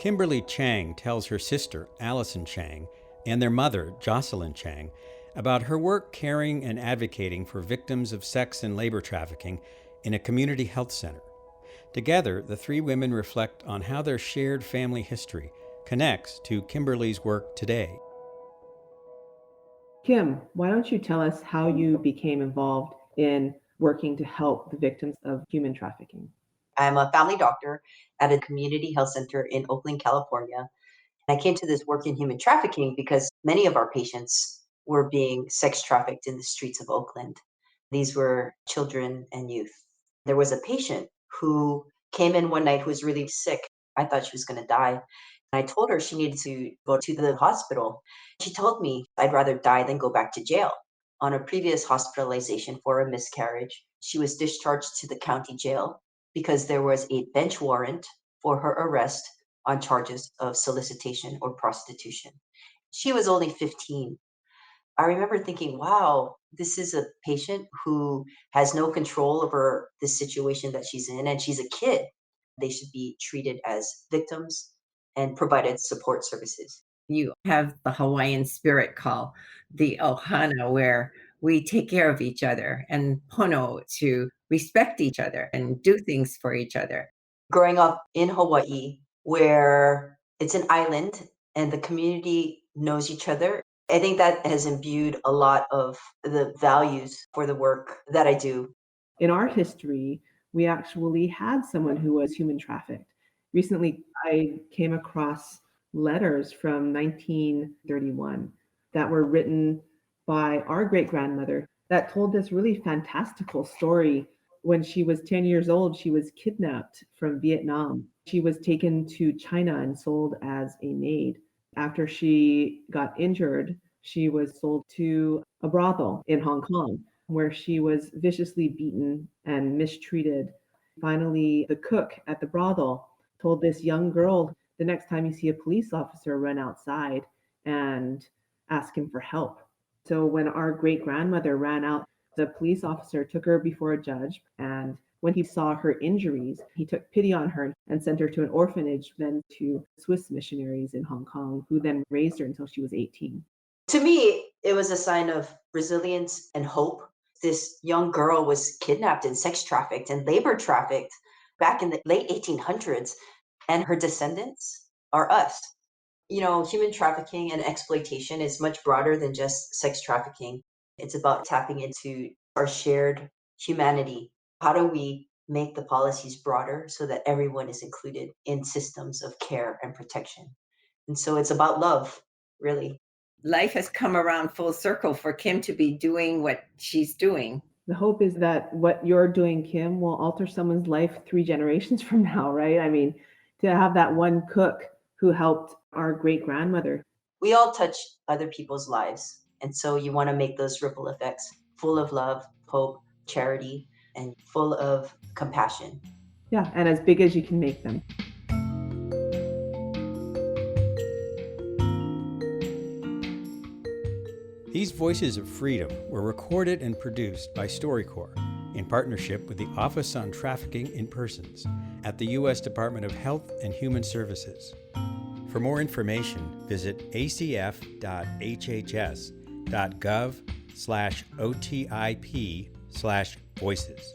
Kimberly Chang tells her sister, Allison Chang, and their mother, Jocelyn Chang, about her work caring and advocating for victims of sex and labor trafficking in a community health center. Together, the three women reflect on how their shared family history connects to Kimberly's work today. Kim, why don't you tell us how you became involved in working to help the victims of human trafficking? I'm a family doctor at a community health center in Oakland, California. And I came to this work in human trafficking because many of our patients were being sex trafficked in the streets of Oakland. These were children and youth. There was a patient who came in one night who was really sick. I thought she was going to die. I told her she needed to go to the hospital. She told me, I'd rather die than go back to jail. On a previous hospitalization for a miscarriage, she was discharged to the county jail because there was a bench warrant for her arrest on charges of solicitation or prostitution. She was only 15. I remember thinking, wow, this is a patient who has no control over the situation that she's in, and she's a kid. They should be treated as victims and provided support services. You have the Hawaiian spirit call, the ohana, where we take care of each other, and pono, to respect each other and do things for each other. Growing up in Hawaii, where it's an island and the community knows each other, I think that has imbued a lot of the values for the work that I do. In our history, we actually had someone who was human trafficked. Recently, I came across letters from 1931 that were written by our great-grandmother that told this really fantastical story. When she was 10 years old, she was kidnapped from Vietnam. She was taken to China and sold as a maid. After she got injured, she was sold to a brothel in Hong Kong, where she was viciously beaten and mistreated. Finally, the cook at the brothel told this young girl, the next time you see a police officer, run outside and ask him for help. So when our great-grandmother ran out, the police officer took her before a judge, and when he saw her injuries, he took pity on her and sent her to an orphanage, then to Swiss missionaries in Hong Kong, who then raised her until she was 18. To me, it was a sign of resilience and hope. This young girl was kidnapped and sex trafficked and labor trafficked back in the late 1800s, and her descendants are us. You know, human trafficking and exploitation is much broader than just sex trafficking. It's about tapping into our shared humanity. How do we make the policies broader so that everyone is included in systems of care and protection? And so it's about love, really. Life has come around full circle for Kim to be doing what she's doing. The hope is that what you're doing, Kim, will alter someone's life 3 generations from now, right? I mean, to have that one cook who helped our great-grandmother. We all touch other people's lives. And so you want to make those ripple effects full of love, hope, charity, and full of compassion. Yeah, and as big as you can make them. These Voices of Freedom were recorded and produced by StoryCorps in partnership with the Office on Trafficking in Persons at the U.S. Department of Health and Human Services. For more information, visit acf.hhs.gov/OTIP/voices.